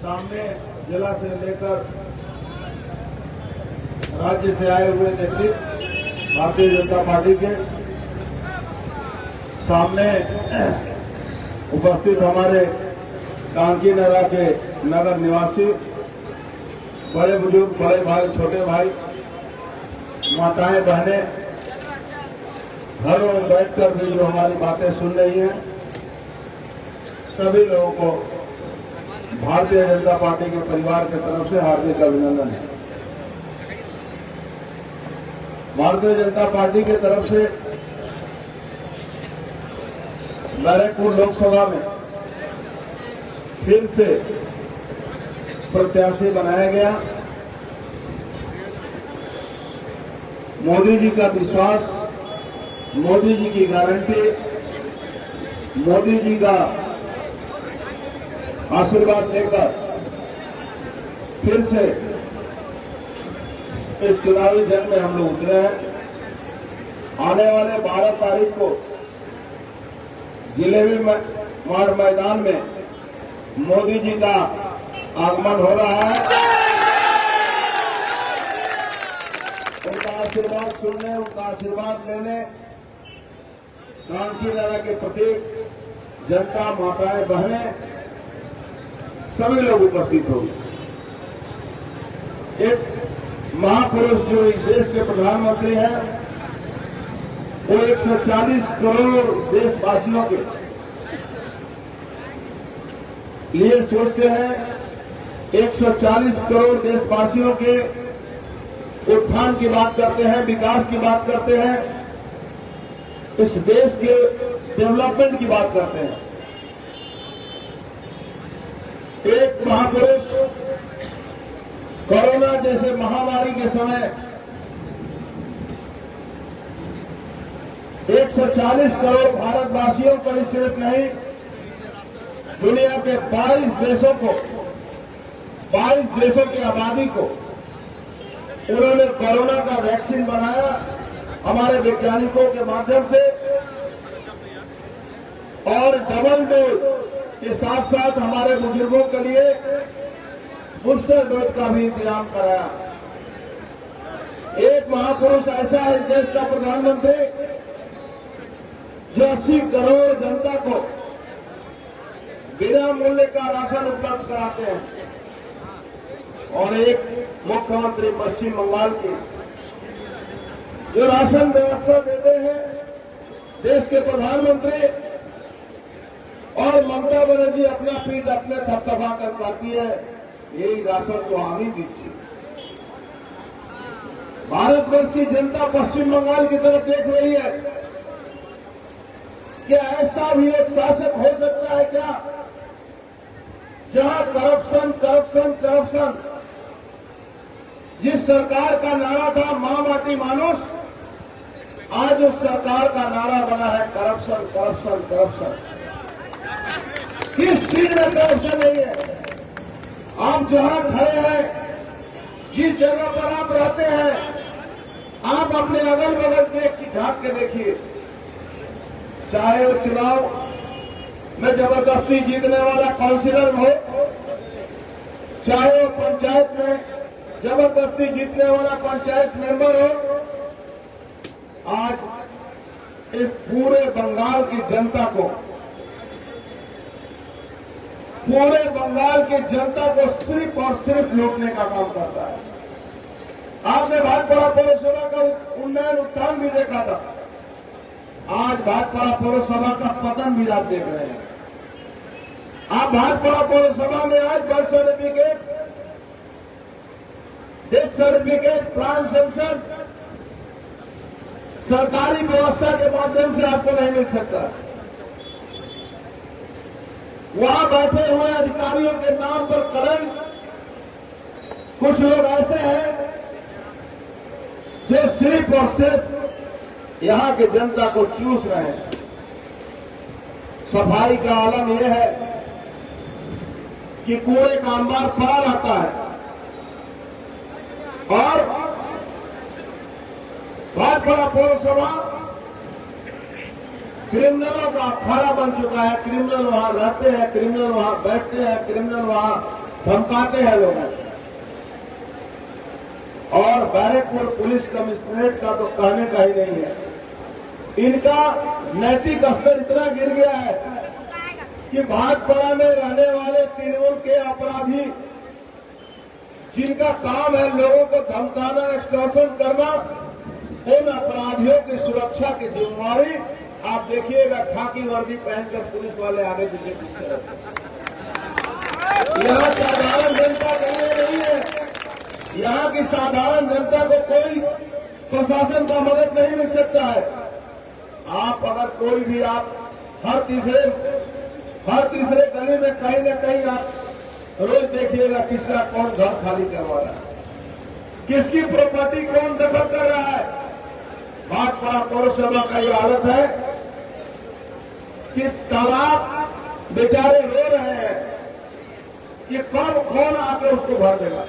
सामने जिला से लेकर राज्य से आए हुए नेतृत्व भारतीय जनता पार्टी के सामने उपस्थित हमारे कांकी नगर के नगर निवासी, बड़े बुजुर्ग, बड़े भाई, छोटे भाई, माताएं, बहनें, घरों में बैठकर भी जो हमारी बातें सुन रही हैं, सभी लोगों को भारतीय जनता पार्टी के परिवार की तरफ से हार्दिक अभिनंदन है। भारतीय जनता पार्टी की तरफ से बैरकपुर लोकसभा में फिर से प्रत्याशी बनाया गया। मोदी जी का विश्वास, मोदी जी की गारंटी, मोदी जी का आशीर्वाद लेकर फिर से इस चुनावी जंग में हम लोग उतरे हैं। आने वाले 12 तारीख को जिलेबी मार मैदान में मोदी जी का आगमन हो रहा है। उनका आशीर्वाद सुनने, उनका आशीर्वाद लेने कांकी नगर के प्रत्येक जनता, माताएं, बहनें, सभी लोग उपस्थित होंगे। एक महापुरुष जो इस देश के प्रधानमंत्री हैं, वो 140 करोड़ देशवासियों के लिए सोचते हैं। 140 करोड़ देशवासियों के उत्थान की बात करते हैं, विकास की बात करते हैं, इस देश के डेवलपमेंट की बात करते हैं। एक महापुरुष कोरोना जैसे महामारी के समय 140 करोड़ भारतवासियों को ही सिर्फ नहीं, दुनिया के 22 देशों की आबादी को उन्होंने कोरोना का वैक्सीन बनाया हमारे वैज्ञानिकों के माध्यम से, और डबल डोज के साथ साथ हमारे बुजुर्गों के लिए बूस्टर डोज का भी इंतजाम कराया। एक महापुरुष ऐसा है देश का प्रधानमंत्री जो 80 करोड़ जनता को बिना मूल्य का राशन उपलब्ध कराते हैं, और एक मुख्यमंत्री पश्चिम बंगाल के जो राशन व्यवस्था देते हैं, देश के प्रधानमंत्री, और ममता बनर्जी अपना पीठ अपने थपथपा कर पाती है, यही राशन को हामी दीजिए। भारतवर्ष की जनता पश्चिम बंगाल की तरफ देख रही है। क्या ऐसा भी एक शासक हो सकता है क्या, जहां करप्शन करप्शन करप्शन, जिस सरकार का नारा था मां माटी मानुष, आज उस सरकार का नारा बना है करप्शन करप्शन करप्शन। किस चीज में करप्शन नहीं है? आप जहां खड़े हैं, जिस जगह पर आप रहते हैं, आप अपने अगल बगल देख झांक के देखिए। चाहे वो चुनाव में जबरदस्ती जीतने वाला काउंसिलर हो, चाहे वो पंचायत में जबरदस्ती जीतने वाला पंचायत मेंबर हो, आज इस पूरे बंगाल की जनता को, पूरे बंगाल की जनता को सिर्फ और सिर्फ लूटने का काम करता है। आपने भाटपाड़ा पौरसभा का उन्नयन उत्थान भी देखा था, आज भाटपाड़ा पौरसभा का पतन भी आप देख रहे हैं। आप भाटपाड़ा पौरसभा में आज बर्थ सर्टिफिकेट, डेथ सर्टिफिकेट, प्राण सेंशन सरकारी व्यवस्था के माध्यम से आपको नहीं मिल सकता। वहां बैठे हुए अधिकारियों के नाम पर कलंक, कुछ लोग ऐसे हैं जो सिर्फ और सिर्फ यहां की जनता को चूस रहे हैं। सफाई का आलम यह है कि कूड़े का अंबार पड़ा रहता है, और भाटपाड़ा पौरसभा क्रिमिनलों का अखाड़ा बन चुका है। क्रिमिनल वहां रहते हैं, क्रिमिनल वहां बैठते हैं, क्रिमिनल वहां धमकाते हैं लोग। और बैरकपुर पुलिस कमिश्नरेट का तो कहने का ही नहीं है। इनका नैतिक स्तर इतना गिर गया है कि भाटपाड़ा में रहने वाले तृणमूल के अपराधी, जिनका काम है लोगों को धमकाना, एक्सटॉर्शन करना, उन अपराधियों की सुरक्षा की जिम्मेवारी आप देखिएगा खाकी वर्दी पहनकर पुलिस वाले आगे पीछे पीछे रहते। यहाँ साधारण जनता के लिए नहीं है। यहाँ की साधारण जनता को कोई प्रशासन का मदद नहीं मिल सकता है। आप अगर कोई भी आप हर तीसरे गली में कहीं न कहीं आप रोज देखिएगा किसका कौन घर खाली करवा रहा है, किसकी प्रॉपर्टी कौन दखल कर रहा है। भाजपा पौरसभा का ये हालत है कि तालाब बेचारे रो रहे हैं कि कब कौन आके उसको भर देगा।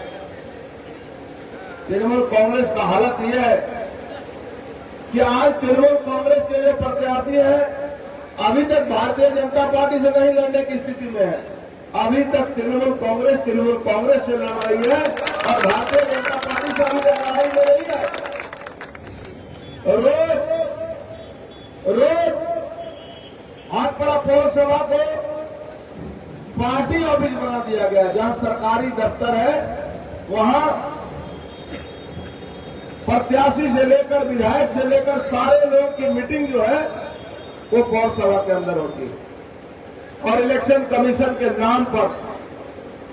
तृणमूल कांग्रेस का हालत यह है कि आज तृणमूल कांग्रेस के जो प्रत्याशी है अभी तक भारतीय जनता पार्टी से नहीं लड़ने की स्थिति में है। अभी तक तृणमूल कांग्रेस से लड़ रही है और भारतीय जनता पार्टी से अभी तक लड़ाई ले रही है। रोज भाटपाड़ा पौरसभा को पार्टी ऑफिस बना दिया गया। जहां सरकारी दफ्तर है वहां प्रत्याशी से लेकर विधायक से लेकर सारे लोगों की मीटिंग जो है वो पौरसभा के अंदर होती है। और इलेक्शन कमीशन के नाम पर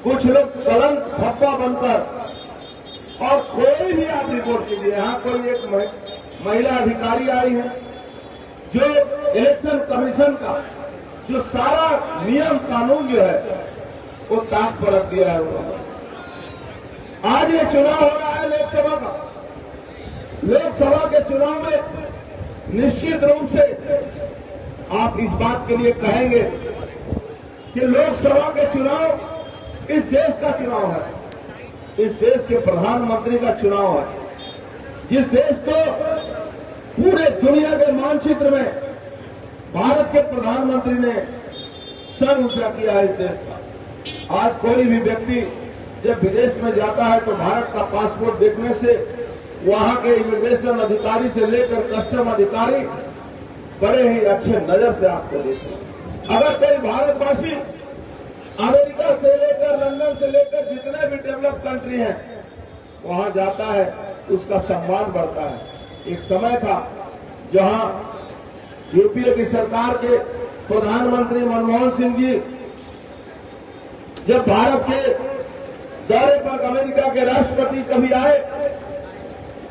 कुछ लोग कलंक धब्बा बनकर, और कोई भी आप रिपोर्ट कीजिए, यहाँ कोई एक महिला अधिकारी आई है जो इलेक्शन कमीशन का जो सारा नियम कानून जो है वो ताक पर रख दिया है उन्होंने। आज ये चुनाव हो रहा है लोकसभा का। लोकसभा के चुनाव में निश्चित रूप से आप इस बात के लिए कहेंगे कि लोकसभा के चुनाव इस देश का चुनाव है, इस देश के प्रधानमंत्री का चुनाव है, जिस देश को पूरे दुनिया के मानचित्र में भारत के प्रधानमंत्री ने सर ऊंचा किया है। इस देश का आज कोई भी व्यक्ति जब विदेश में जाता है तो भारत का पासपोर्ट देखने से वहां के इमिग्रेशन अधिकारी से लेकर कस्टम अधिकारी बड़े ही अच्छे नजर से आपको देखते हैं। अगर कोई भारतवासी अमेरिका से लेकर लंदन से लेकर जितने भी डेवलप कंट्री हैं वहां जाता है उसका सम्मान बढ़ता है। एक समय था जहां यूपीए की सरकार के प्रधानमंत्री मनमोहन सिंह जी जब भारत के दौरे पर अमेरिका के राष्ट्रपति कभी आए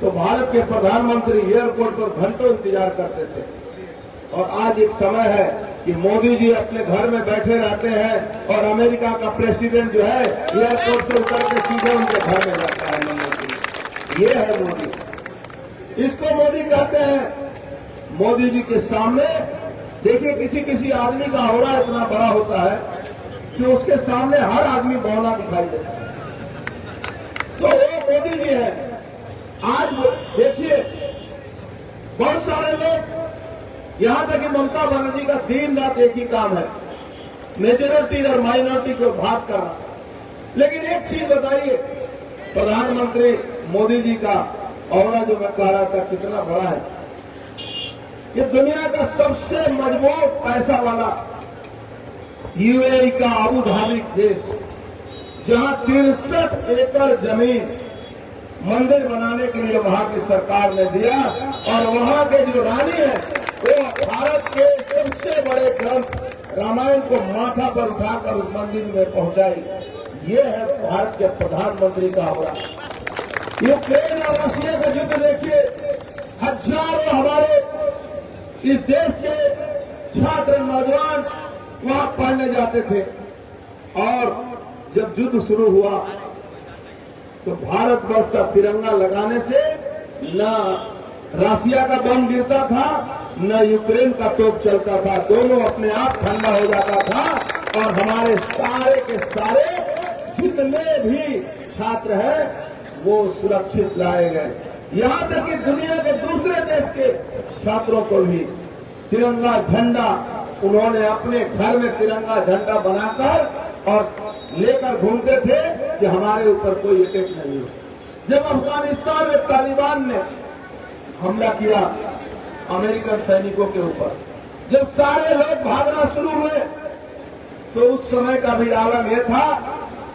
तो भारत के प्रधानमंत्री एयरपोर्ट पर घंटों इंतजार करते थे। और आज एक समय है कि मोदी जी अपने घर में बैठे रहते हैं और अमेरिका का प्रेसिडेंट जो है एयरपोर्ट से उतर के सीधे उनके घर में जाता है। मोदी, ये है मोदी, इसको मोदी कहते हैं। मोदी जी के सामने देखिए किसी आदमी का औरा इतना बड़ा होता है कि उसके सामने हर आदमी बौना दिखाई देता है। तो वो मोदी जी है। आज देखिए बहुत सारे लोग यहां तक कि ममता बनर्जी का दिन रात एक ही काम है, मेजोरिटी और माइनॉरिटी को भाग करना। लेकिन एक चीज बताइए, प्रधानमंत्री मोदी जी का औरा जो मैं कह रहा था कितना बड़ा है। ये दुनिया का सबसे मजबूत पैसा वाला यूएई का अबू धाबी देश, जहां 63 एकड़ जमीन मंदिर बनाने के लिए वहां की सरकार ने दिया और वहां के जो रानी है वो भारत के सबसे बड़े ग्रंथ रामायण को माथा पर उठाकर उस मंदिर में पहुंचाई। ये है भारत के प्रधानमंत्री का औरा। यूक्रेन और रशिया का युद्ध देखिए, हजारों हमारे इस देश के छात्र नौजवान वहां पढ़ने जाते थे और जब युद्ध शुरू हुआ तो भारतवर्ष का तिरंगा लगाने से न रशिया का बम गिरता था न यूक्रेन का तोप चलता था, दोनों अपने आप ठंडा हो जाता था और हमारे सारे के सारे जितने भी छात्र हैं वो सुरक्षित लाए गए। यहां तक कि दुनिया के दूसरे देश के छात्रों को भी तिरंगा झंडा उन्होंने अपने घर में तिरंगा झंडा बनाकर और लेकर घूमते थे कि हमारे ऊपर कोई अटैक नहीं हो। जब अफगानिस्तान में तालिबान ने हमला किया अमेरिकन सैनिकों के ऊपर, जब सारे लोग भागना शुरू हुए, तो उस समय का भी आलम यह था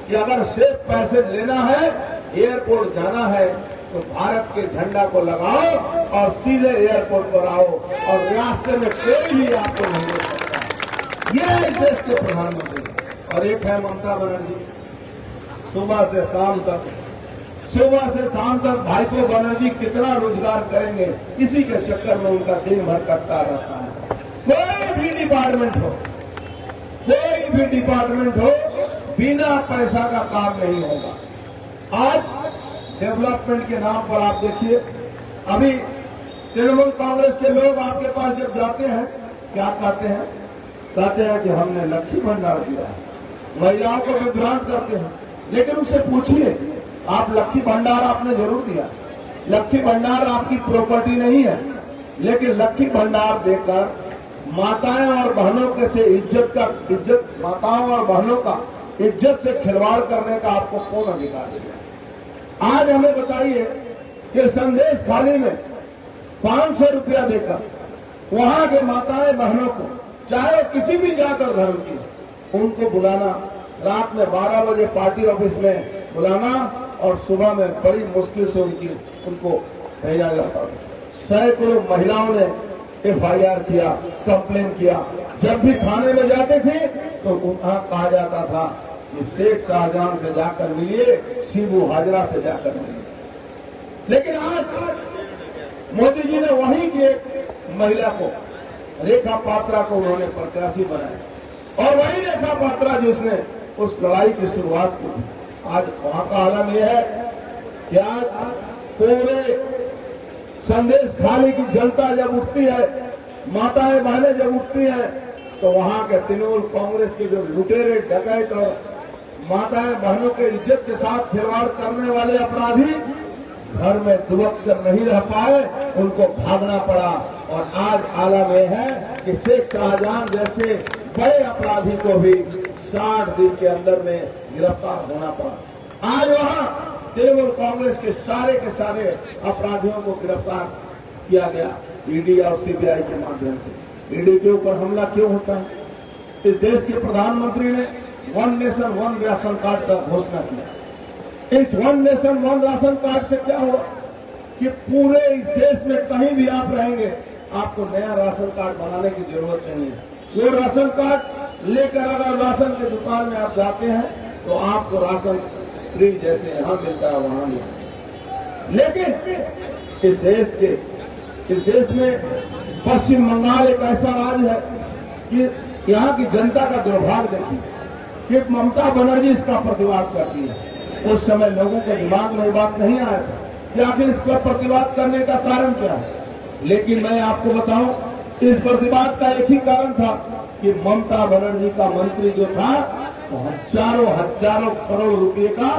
कि अगर सिर्फ पैसे लेना है, एयरपोर्ट जाना है, तो भारत के झंडा को लगाओ और सीधे एयरपोर्ट पर आओ और रास्ते में कोई भी आपको नहीं रोक सकता। ये है इस देश के प्रधानमंत्री। और एक है ममता बनर्जी, सुबह से शाम तक भाईपो बनर्जी कितना रोजगार करेंगे, इसी के चक्कर में उनका दिन भर कटता रहता है। कोई भी डिपार्टमेंट हो बिना पैसा का काम नहीं होगा। आज डेवलपमेंट के नाम पर आप देखिए, अभी तृणमूल कांग्रेस के लोग आपके पास जब जाते हैं, क्या कहते हैं? कहते हैं कि हमने लक्ष्मी भंडार दिया है, महिलाओं को विभ्रांत करते हैं। लेकिन उससे पूछिए, आप लक्ष्मी भंडार आपने जरूर दिया, लक्ष्मी भंडार आपकी प्रॉपर्टी नहीं है, लेकिन लक्ष्मी भंडार देकर माताएं और बहनों के से माताओं और बहनों का इज्जत से खिलवाड़ करने का आपको कौन अधिकार दिया? आज हमें बताइए कि संदेश खाली में 500 रुपया देकर वहां के माताएं बहनों को, चाहे किसी भी जाकर धर्म की, उनको बुलाना, रात में 12 बजे पार्टी ऑफिस में बुलाना और सुबह में बड़ी मुश्किल से उनको भेजा जाता था। सैकड़ों महिलाओं ने FIR किया, कंप्लेन किया। जब भी थाने में जाते थे तो वहां कहा जाता था कि शेख शाहजहां से जाकर मिलिए, शिबू हाजरा से जाकर मिलिए। लेकिन आज मोदी जी ने वहीं की एक महिला को, रेखा पात्रा को उन्होंने प्रत्याशी बनाया और वही रेखा पात्रा जिसने उस लड़ाई की शुरुआत की। आज वहां का आलम यह है कि आज पूरे संदेश खाली की जनता जब उठती है, माताएं बहनें जब उठती हैं, तो वहां के तृणमूल कांग्रेस के जो लुटेरे, डकैत और माताएं बहनों के इज्जत के साथ खिलवाड़ करने वाले अपराधी घर में दुबक कर नहीं रह पाए, उनको भागना पड़ा। और आज आलम यह है कि शेख शाहजहां जैसे बड़े अपराधी को भी 60 दिन के अंदर में गिरफ्तार होना पड़ा। आज वहां तृणमूल कांग्रेस के सारे अपराधियों को गिरफ्तार किया गया ईडी और CBI के माध्यम से। ईडी के ऊपर हमला क्यों होता है? इस देश के प्रधानमंत्री ने 1 नेशन 1 राशन कार्ड का घोषणा किया। इस 1 नेशन 1 राशन कार्ड से क्या हुआ कि पूरे इस देश में कहीं भी आप रहेंगे, आपको नया राशन कार्ड बनाने की जरूरत नहीं है। वो राशन कार्ड लेकर अगर राशन की दुकान में आप जाते हैं तो आपको राशन फ्री जैसे यहां मिलता है वहां मिलता है। लेकिन इस देश में पश्चिम बंगाल एक ऐसा राज्य है कि यहाँ की जनता का दुर्भाग्य देखिए कि ममता बनर्जी इसका प्रतिवाद करती है। उस समय लोगों के दिमाग में बात नहीं आया था कि आखिर इस पर प्रतिवाद करने का कारण क्या है। लेकिन मैं आपको बताऊं, इस प्रतिवाद का एक ही कारण था कि ममता बनर्जी का मंत्री जो था, तो हजारों करोड़ रुपए का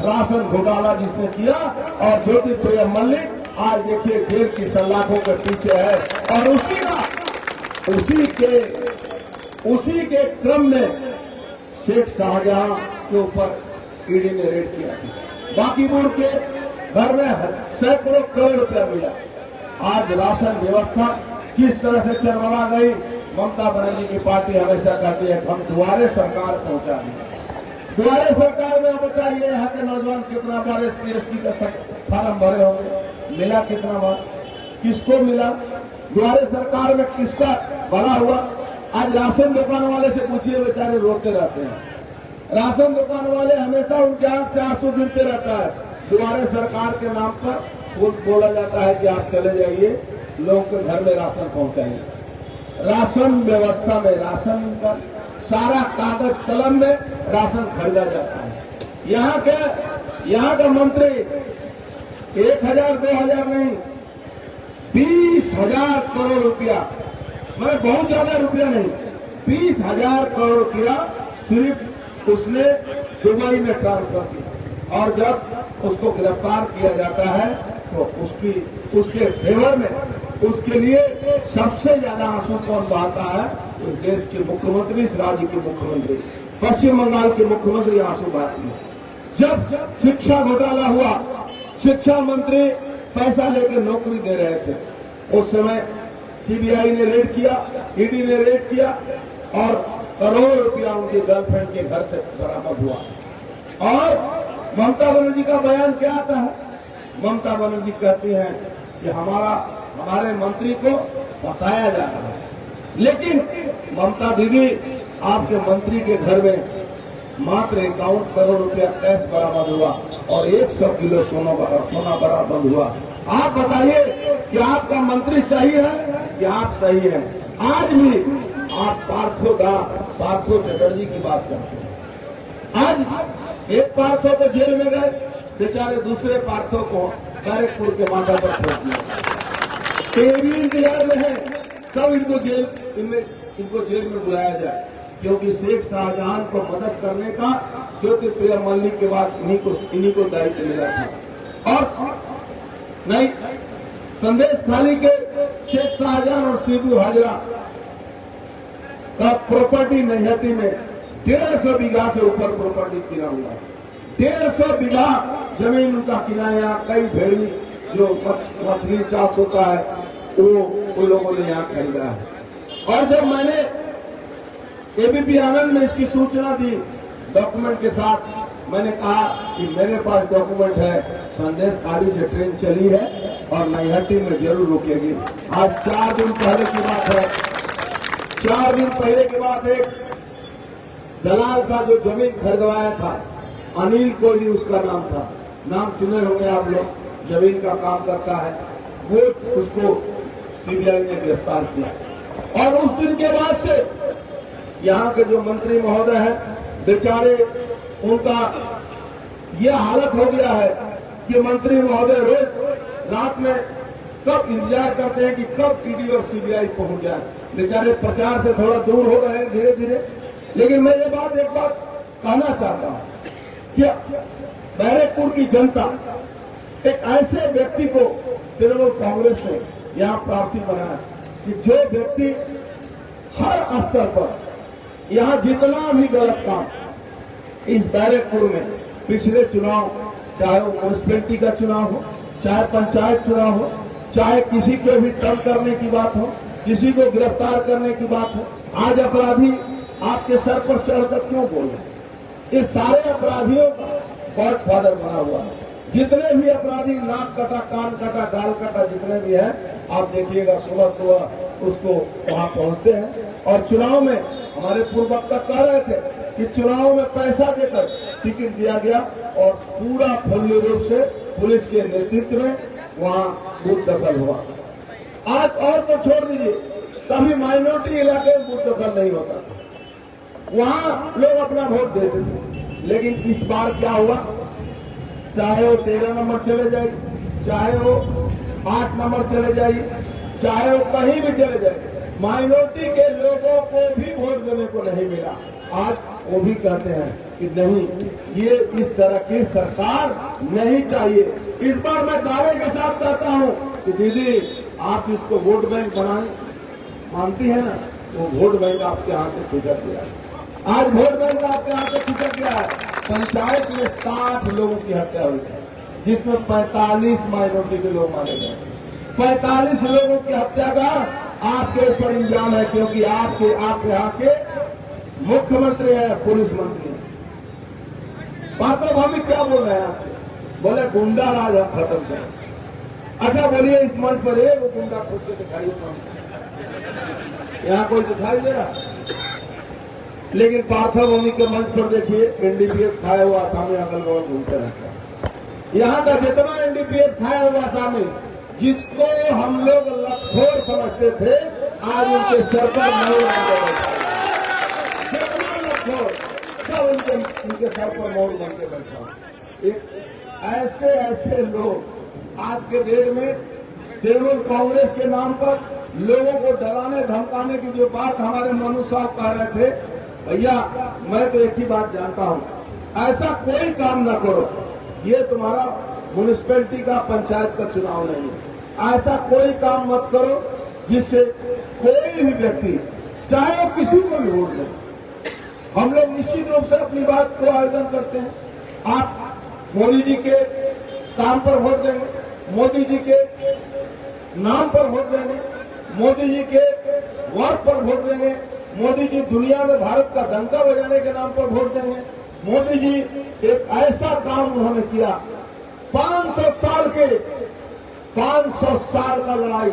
राशन घोटाला जिसने किया, और ज्योतिप्रिया मल्लिक आज देखिए जेल की सलाखों के पीछे है। और उसी के क्रम में शेख शाहजहां के ऊपर ईडी ने रेड किया था। बांकीपुर के घर में सैकड़ों करोड़ रुपया मिला। आज राशन व्यवस्था किस तरह से चरमरा गई। ममता बनर्जी की पार्टी हमेशा कहती है हम दुआरे सरकार पहुंचा दें। दुआरे सरकार में बताइए यहाँ के नौजवान कितना बार SC/ST का फार्म भरे होंगे, मिला कितना बार, किसको मिला? दुआरे सरकार में किसका भरा हुआ? आज राशन दुकान वाले से पूछिए, बेचारे रोते रहते हैं। राशन दुकान वाले हमेशा उनके आंख से आंसू गिरते रहता है। दुआरे सरकार के नाम पर बोला जाता है कि आप चले जाइए, लोगों के घर में राशन पहुंचाइए। राशन व्यवस्था में राशन का सारा कागज कलम में राशन खरीदा जाता है। यहाँ का मंत्री 1000 2000 नहीं, 20,000 करोड़ रुपया, मतलब बहुत ज्यादा रुपया नहीं, 20,000 करोड़ रुपया सिर्फ उसने दुबई में ट्रांसफर किया। और जब उसको गिरफ्तार किया जाता है तो उसके फेवर में, उसके लिए सबसे ज्यादा आंसू कौन बहाता है? इस देश के मुख्यमंत्री, इस राज्य के मुख्यमंत्री। पश्चिम बंगाल के मुख्यमंत्री आंसू बहाती है। जब शिक्षा घोटाला हुआ, शिक्षा मंत्री पैसा लेकर नौकरी दे रहे थे, उस समय सीबीआई ने रेड किया, ईडी ने रेड किया और करोड़ों रुपया उनके गर्लफ्रेंड के घर से बरामद हुआ। और ममता बनर्जी का बयान क्या आता है? ममता बनर्जी कहती हैं कि हमारे मंत्री को फंसाया जा रहा है। लेकिन ममता दीदी, आपके मंत्री के घर में मात्र 51 करोड़ रुपया कैश बरामद हुआ और 100 किलो सोना बरामद हुआ। आप बताइए कि आपका मंत्री सही है कि आप सही हैं? आज भी आप पार्थो चटर्जी की बात करते हैं। आज एक पार्थो तो जेल में गए, बेचारे दूसरे पार्थो को बैरकपुर के माथा पर छोड़ दिया। तेरी इंतजार में है कब इनको जेल में बुलाया जाए, क्योंकि शेख शाहजहां को मदद करने का ज्योतिप्रिया मल्लिक के बाद इन्हीं को दायित्व मिला था। और नहीं, संदेश खाली के शेख शाहजहां और शिबू हाजरा का प्रॉपर्टी नैहती में 150 बीघा से ऊपर प्रॉपर्टी किना हुआ है। 150 बीघा जमीन उनका किराया, कई भेड़ी जो मछली चाष होता है वो उन लोगों ने यहाँ खरीदा है। और जब मैंने एबीपी आनंद में इसकी सूचना दी डॉक्यूमेंट के साथ, मैंने कहा कि मेरे पास डॉक्यूमेंट है, संदेश खाली से ट्रेन चली है और नैहटी में जरूर रुकेगी। आज 4 दिन पहले की बात है, 4 दिन पहले की बात है, दलाल का जो जमीन खरीदवाया था, अनिल कोहली उसका नाम था, नाम सुने होंगे आप लोग, जमीन का काम करता है, वो उसको सीबीआई ने गिरफ्तार किया। और उस दिन के बाद से यहाँ के जो मंत्री महोदय हैं, बेचारे उनका यह हालत हो गया है कि मंत्री महोदय रोज रात में कब इंतजार करते हैं कि कब ईडी और सीबीआई पहुंच जाए। बेचारे प्रचार से थोड़ा दूर हो रहे हैं धीरे धीरे। लेकिन मैं ये एक बात कहना चाहता हूं कि बैरकपुर की जनता एक ऐसे व्यक्ति को तृणमूल कांग्रेस ने यहाँ प्रार्थी बनाया कि जो व्यक्ति हर स्तर पर यहाँ जितना भी गलत काम इस बैरकपुर में पिछले चुनाव, चाहे वो म्यूनिसिपैलिटी का चुनाव हो, चाहे पंचायत चुनाव हो, चाहे किसी को भी तंग करने की बात हो, किसी को गिरफ्तार करने की बात हो, आज अपराधी आपके सर पर चढ़कर क्यों बोल रहे? इस सारे अपराधियों का गॉडफादर बना हुआ है। जितने भी अपराधी नाक कटा, कान कटा, गाल कटा, जितने भी हैं, आप देखिएगा सुबह सुबह उसको वहां पहुंचते हैं। और चुनाव में हमारे पूर्व वक्ता कह रहे थे कि चुनाव में पैसा देकर टिकट दिया गया और पूरा फुल्ली रूप से पुलिस के नेतृत्व में वहां बूथ दखल हुआ। आज और तो छोड़ दीजिए, कभी माइनॉरिटी इलाके में बूथ दखल नहीं होता, वहां लोग अपना वोट देते थे। लेकिन इस बार क्या हुआ, चाहे वो 13 नंबर चले जाए, चाहे वो 8 नंबर चले जाइए, चाहे वो कहीं भी चले जाए, माइनॉरिटी के लोगों को भी वोट देने को नहीं मिला। आज वो भी कहते हैं कि नहीं, ये इस तरह की सरकार नहीं चाहिए। इस बार मैं दावे के साथ कहता हूं कि दीदी आप इसको वोट बैंक बनाएं, मानती है ना, वो वोट बैंक आपके हाथ से खिसक गया है। आज वोट बैंक आपके हाथ से खिसक गया है। पंचायत में 60 लोगों की हत्या हुई है, जिसमें 45 माइनॉरिटी के लोग मारे गए। 45 लोगों की हत्या का आपके ऊपर इल्जाम है, क्योंकि आपके यहाँ के मुख्यमंत्री है, पुलिस मंत्री है। पार्थो भाभी क्या बोल रहे हैं आपसे? बोले गुंडा राज हम खत्म करें। अच्छा बोलिए, इस मंच पर एक वो गुंडा खुद के दिखाई यहाँ कोई दिखाई दे रहा? लेकिन पार्थो भूमि के मंच पर देखिए, एनडीपीएस खाया हुआ आसामी अगल बगल घूमते रहता है। यहाँ का जितना एनडीपीएस खाया हुआ आसामी, जिसको हम लोग लखोर समझते थे, आज उनके सर पर मोर बन के बैठा है। सब उनके सर पर मोर बन के बैठा। एक ऐसे लोग आज के डेट में तृणमूल कांग्रेस के नाम पर लोगों को डराने धमकाने की जो बात हमारे मनु साहब कह रहे थे, भैया मैं तो एक ही बात जानता हूं, ऐसा कोई काम न करो, ये तुम्हारा म्यूनिसिपैलिटी का, पंचायत का चुनाव नहीं है। ऐसा कोई काम मत करो जिससे कोई भी व्यक्ति, चाहे वो किसी को भी वोट दे, हम लोग निश्चित रूप से अपनी बात को आयोजन करते हैं। आप मोदी जी के काम पर वोट देंगे, मोदी जी के नाम पर वोट देंगे, मोदी जी के वर्क पर वोट देंगे, मोदी जी दुनिया में भारत का डंका बजाने के नाम पर वोट देंगे। मोदी जी एक ऐसा काम उन्होंने किया, 500 साल का लड़ाई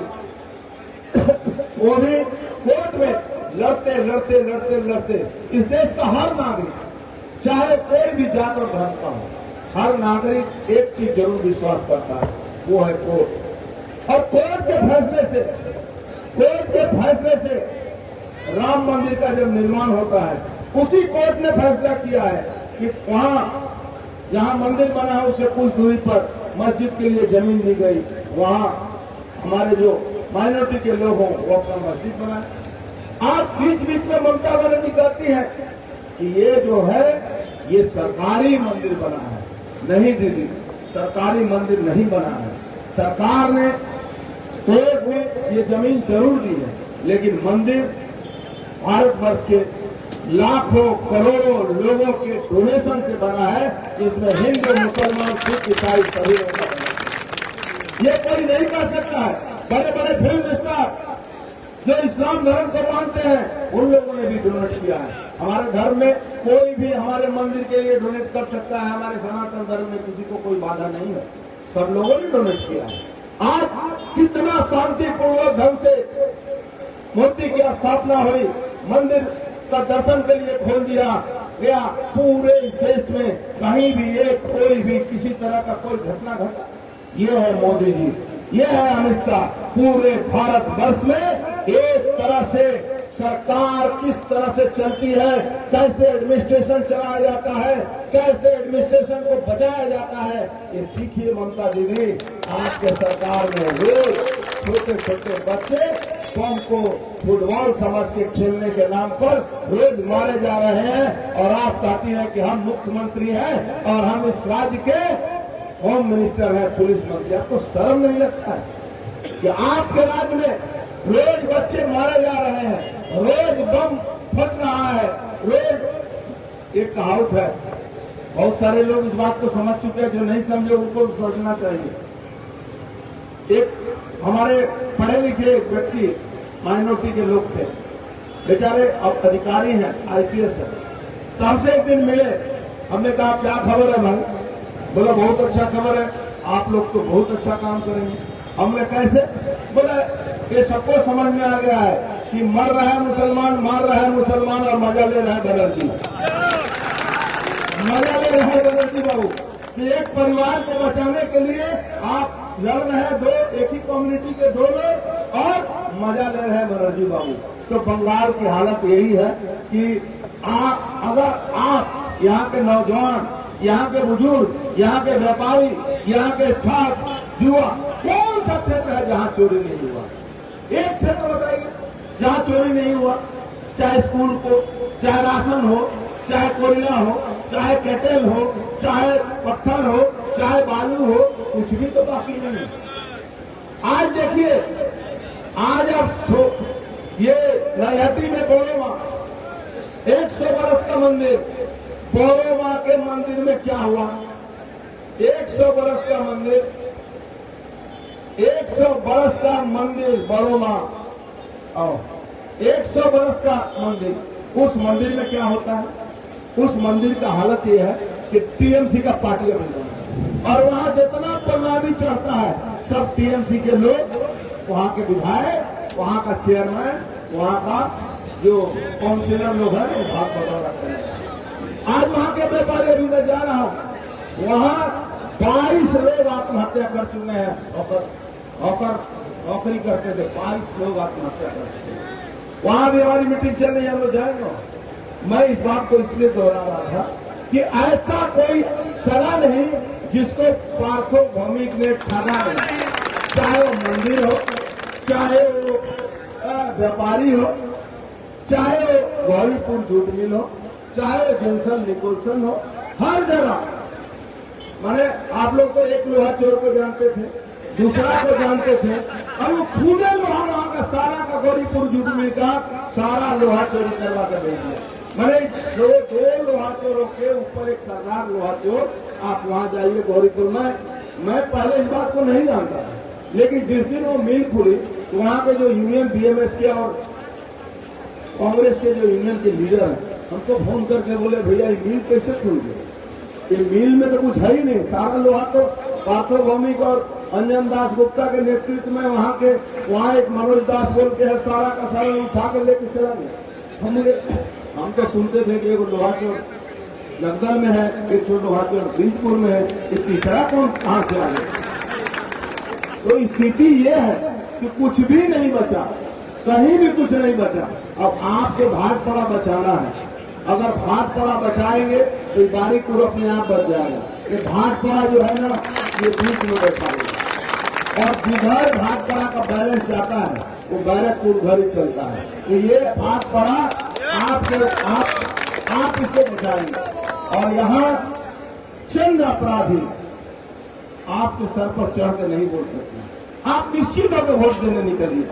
वो भी कोर्ट में लड़ते लड़ते लड़ते लड़ते इस देश का हर नागरिक, चाहे कोई भी जात और धर्म का हो, हर नागरिक एक चीज जरूर विश्वास करता है, वो है कोर्ट। और कोर्ट के फैसले से राम मंदिर का जब निर्माण होता है, उसी कोर्ट ने फैसला किया है कि वहां जहां मंदिर बना है उससे कुछ दूरी पर मस्जिद के लिए जमीन दी गई, वहां हमारे जो माइनॉरिटी के लोग हों वो अपना मस्जिद बनाए। आप बीच बीच में ममता बनर्जी कहती है कि ये जो है ये सरकारी मंदिर बना है। नहीं दीदी, सरकारी मंदिर नहीं बना है। सरकार ने कोर्ट में ये जमीन जरूर दी है, लेकिन मंदिर भारतवर्ष के लाखों करोड़ों लोगों के डोनेशन से बना है। इसमें हिंदू, मुसलमान, सिख, ईसाई सभी लोगों का बना है। ये कोई नहीं कर सकता है। बड़े बड़े फिल्म स्टार जो इस्लाम धर्म को मानते हैं उन लोगों ने भी डोनेट किया है। हमारे धर्म में कोई भी हमारे मंदिर के लिए डोनेट कर सकता है। हमारे सनातन धर्म में किसी को कोई बाधा नहीं है, सब लोगों ने डोनेट किया है। आज कितना शांतिपूर्वक ढंग से मूर्ति की स्थापना हुई, मंदिर का दर्शन के लिए खोल दिया गया। पूरे देश में कहीं भी एक कोई भी किसी तरह का कोई घटना घटा, ये है मोदी जी, ये है अमित शाह। पूरे भारत वर्ष में एक तरह से सरकार किस तरह से चलती है, कैसे एडमिनिस्ट्रेशन चलाया जाता है, कैसे एडमिनिस्ट्रेशन को बचाया जाता है, ये सीखिए ममता दीदी। आपके सरकार में रोज छोटे छोटे बच्चे कौम को फुटबॉल समझ के खेलने के नाम पर रोज मारे जा रहे हैं, और आप कहती हैं कि हम मुख्यमंत्री हैं और हम इस राज्य के होम मिनिस्टर है, पुलिस मंत्री। आपको शर्म नहीं लगता है कि आपके राज्य में रोज बच्चे मारे जा रहे हैं, रोज बम फट रहा है, रोज। एक कहावत है, बहुत सारे लोग इस बात को समझ चुके हैं, जो नहीं समझे उनको सोचना चाहिए। एक हमारे पढ़े लिखे व्यक्ति माइनॉरिटी के लोग थे, बेचारे अब अधिकारी हैं, आईपीएस है। तो हमसे एक दिन मिले, हमने कहा क्या खबर है भाई? बोला बहुत अच्छा खबर है, आप लोग तो बहुत अच्छा काम करेंगे। हमने कैसे? बोला ये सबको समझ में आ गया है कि मर रहा है मुसलमान, मार रहा है मुसलमान और मजा ले रहा है बनर्जी, मजा ले रहा है बनर्जी बाबू। कि एक परिवार को बचाने के लिए आप लड़ रहे हैं, दो एक ही कम्युनिटी के दो लोग, और मजा ले रहे हैं बनर्जी बाबू। तो बंगाल की हालत यही है कि अगर आप यहाँ के नौजवान, यहाँ के बुजुर्ग, यहाँ के व्यापारी, यहाँ के छात्र, युवा, कौन सा क्षेत्र है जहाँ चोरी नहीं हुआ? एक क्षेत्र बताइए जहाँ चोरी नहीं हुआ। चाहे स्कूल को, चाहे राशन हो, चाहे कोयला हो, चाहे कैटल हो, चाहे पत्थर हो, चाहे बालू हो, कुछ भी तो बाकी नहीं। आज देखिए, आज आप ये रैयती में बोरोमा 100 बरस का मंदिर, बोरोमा के मंदिर में क्या हुआ? 100 बरस का मंदिर, 100 बरस का मंदिर बोरोमा, 100 बरस का मंदिर, उस मंदिर में क्या होता है? उस मंदिर का हालत यह है कि टीएमसी का पार्टी बन रहा है, और वहां जितना प्रणामी चढ़ता है सब टीएमसी के लोग, वहां के विधायक, वहां का चेयरमैन, वहां का जो काउंसिलर लोग हैं वो भाग बटोरा करते हैं। आज वहां के व्यापारी, अभी मैं जा रहा हूं, वहां 22 लोग आत्महत्या कर चुके हैं, नौकरी करते थे, 22 लोग आत्महत्या करते थे। वहां भी हमारी मीटिंग चल रही है, हम लोग जाएंगे। मैं इस बात को इसलिए दोहरा रहा था कि ऐसा कोई सलाह नहीं जिसको पार्थो भौमिक ने ठगा नहीं, चाहे वो मंदिर हो, चाहे वो व्यापारी हो, चाहे वो गौरीपुर जूट मिल हो, चाहे वो जेंसन निकोलसन हो, हर जगह। माने आप लोग तो एक लोहा चोर को जानते थे, दूसरा को जानते थे, और वो खुदे लोहा वहां का सारा का गौरीपुर जूट मिल का सारा लोहा चोरी करवा कर भेज दिया। मैंने दो लोहा चोरों के ऊपर एक सरदार लोहा चोर, आप वहां जाइए गौरीपुर में। मैं पहले इस बात को नहीं जानता, लेकिन जिस दिन वो मिल खुली तो वहां के जो यूनियन बीएमएस के और कांग्रेस के जो यूनियन के लीडर हैं हमको फोन करके बोले भैया ये मिल कैसे खुल गई, ये मिल में तो कुछ है ही नहीं, सारा लोहा तो पार्थो भौमिक और अंजन दास गुप्ता के नेतृत्व में वहाँ एक मनोज दास बोल के है, सारा का सारा उठा कर लेके चला गया। हम तो सुनते थे कि एक लोहा चोर जगदल में है, एक लोहा चोर बीजपुर में है, इस तीसरा कौन कहां से आ गया। तो स्थिति ये है कि कुछ भी नहीं बचा, कहीं भी कुछ नहीं बचा। अब आपको भाटपड़ा बचाना है, अगर भाटपड़ा बचाएंगे तो बारीपुर अपने आप बच जाएगा। ये भाटपड़ा जो है ना ये बीच में बैठा है और जिधर भाटपड़ा का बैलेंस जाता है वो बैरकपुर घर ही चलता है। तो ये भाटपड़ा आप इसको बचाएंगे। और यहाँ चंद अपराधी आपके सर पर चढ़ कर नहीं बोल सकते। आप निश्चित होकर वोट देने निकलिए,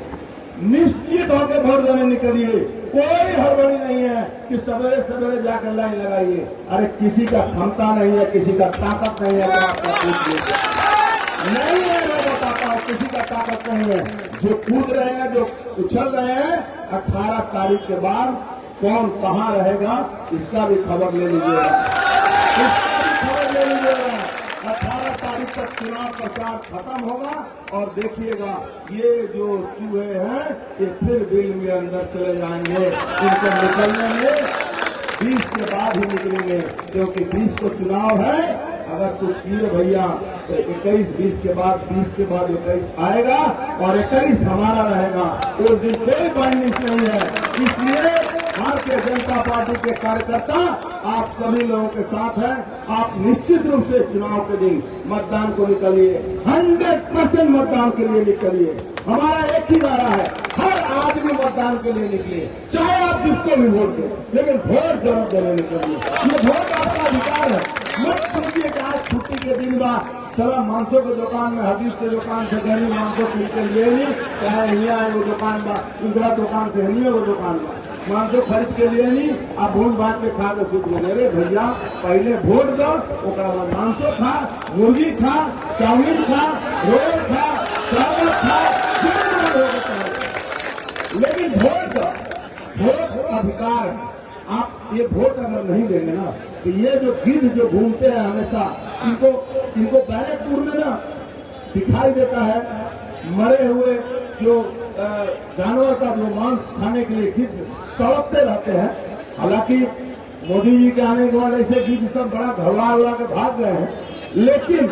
निश्चित होकर वोट देने निकलिए। कोई हड़बड़ी नहीं है कि सवेरे सवेरे जाकर लाइन लगाइए। अरे किसी का क्षमता नहीं है, किसी का ताकत नहीं है, नहीं है, मैं बताता हूँ किसी का ताकत नहीं है। जो कूद रहे हैं, जो उछल रहे हैं, 18 तारीख के बाद कौन कहाँ रहेगा इसका भी खबर ले लीजिएगा, इसका भी खबर ले लीजिएगा। 18 तारीख तक चुनाव प्रचार खत्म होगा और देखिएगा ये जो चूहे हैं ये फिर बिल में अंदर चले जाएंगे। इनको निकलने में 20 के बाद ही निकलेंगे, क्योंकि 20 को चुनाव है। अगर कुछ किए भैया तो 21, 20 के बाद 20 के बाद 21 आएगा और 21 हमारा रहेगा। उस दिन कोई बाइंडिंग नहीं है। इसलिए भारतीय जनता पार्टी के कार्यकर्ता आप सभी लोगों के साथ हैं। आप निश्चित रूप से चुनाव के दिन मतदान को निकलिए, 100% मतदान के लिए निकलिए। हमारा एक ही नारा है, हर आदमी मतदान के लिए निकले, चाहे आप जिसको भी वोट दें, लेकिन वोट जरूर देने निकलिए। ये वोट आपका अधिकार है। मत समझिए कि आज छुट्टी के दिन बाद चलो मांसों की दुकान में, हदीस की दुकान से गहरी मांसों खरीद के लिए नहीं, चाहे यहाँ है वो दुकान बा, दूसरा दुकान से नहीं है वो दुकान बा, मांसों खरीद के लिए नहीं। आप भूल बांट के खा के सूख लेने। रे भैया पहले वोट दो, मांसों खा, मुर्गी खा, चाउमीन खा, रोल खा, चावल खा, लेकिन वोट दो, वोट अधिकार है। आप ये वोट अगर नहीं देंगे ना तो ये जो गिद्ध जो घूमते हैं हमेशा, इनको बैरकपुर में ना दिखाई देता है मरे हुए जो जानवर का जो मांस खाने के लिए गिद्ध तड़पते रहते हैं। हालांकि मोदी जी के आने के बाद ऐसे गिद्ध सब बड़ा घबरा उड़ा के भाग गए हैं, लेकिन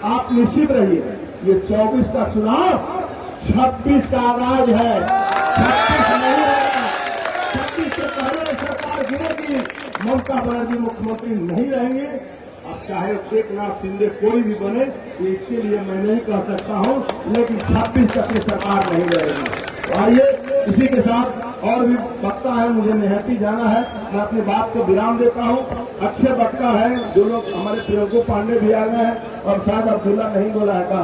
आप निश्चित रहिए ये 24 का चुनाव 26 का आगाज है। 26 नहीं होगा, 26 से पहले सरकार गिरेगी, ममता बनर्जी मुख्यमंत्री नहीं रहेंगे। अब चाहे एकनाथ शिंदे कोई भी बने, इसके लिए मैं नहीं कह सकता हूं, लेकिन 26 तक की सरकार नहीं रहेगी। आइए इसी के साथ और भी वक्ता है, मुझे निहाती जाना है, मैं अपनी बात को विराम देता हूं। अच्छे वक्ता है जो लोग, हमारे प्रियंकू पांडे भी आ गए हैं और शायद अब्दुल्ला नहीं बोला है का।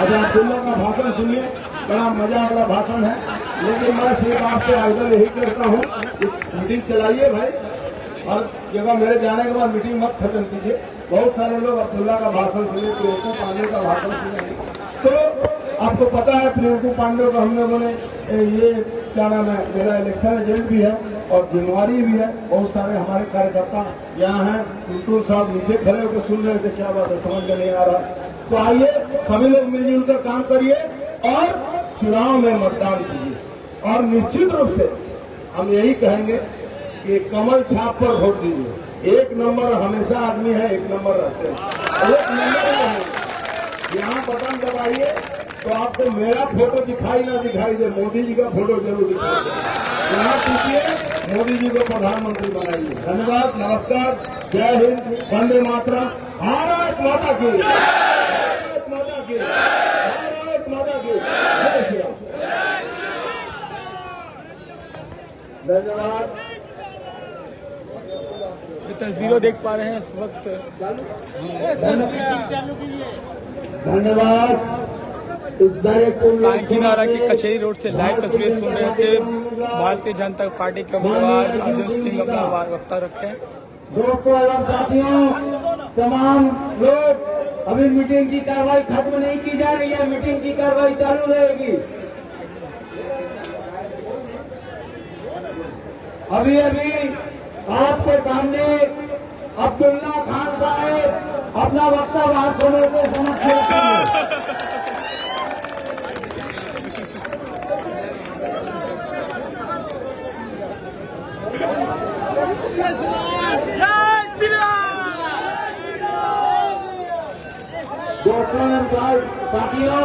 अच्छा अब्दुल्ला का भाषण सुनिए, बड़ा मजा वाला भाषण है। लेकिन मैं सिर्फ आपसे आवेदन यही करता हूँ, मीटिंग चलाइए भाई, और जगह मेरे जाने के बाद मीटिंग मत खत्म कीजिए। बहुत सारे लोग अब्दुल्ला का भाषण सुने, प्रियंकू पांडे का भाषण सुने, तो आपको पता है प्रियंकू पांडे को हम लोगों ने ये क्या नाम है, मेरा इलेक्शन एजेंट भी है और जिम्मेवारी भी है। बहुत सारे हमारे कार्यकर्ता यहाँ हैं, टुलटुल साहब नीचे खड़े होकर सुन रहे थे, क्या बात है समझ में नहीं आ रहा। तो आइए सभी लोग मिलजुल कर काम करिए और चुनाव में मतदान कीजिए। और निश्चित रूप से हम यही कहेंगे कि कमल छाप पर वोट दीजिए। 1 नंबर हमेशा आदमी है, 1 नंबर रहते हैं, 1 नंबर रहेंगे। यहाँ बटन दबाइए तो आपको मेरा फोटो दिखाई ना दिखाई दे, मोदी जी का फोटो जरूर दिखाई दे। यहाँ पूछिए, मोदी जी को प्रधानमंत्री बनाइए। धन्यवाद, नमस्कार, जय हिंद, वंदे मातरम, भारत माता की, भारत माता की, भारत माता की, जय श्री राम। धन्यवाद। तस्वीरों देख पा रहे हैं इस वक्त। धन्यवाद। कांकीनारा की कचहरी रोड से लाइव तस्वीरें सुन रहे थे। भारतीय जनता पार्टी के उम्मीदवार आदित्य सिंह अपना वक्ता रखे। दोस्तों एवं साथियों, तमाम लोग, अभी मीटिंग की कार्रवाई खत्म नहीं की जा रही है, मीटिंग की कार्रवाई चालू रहेगी। अभी अभी आपके सामने अब्दुल्ला खान साहब अपना वक्ता बात होने को समझ रहे। दोस्तों साथियों,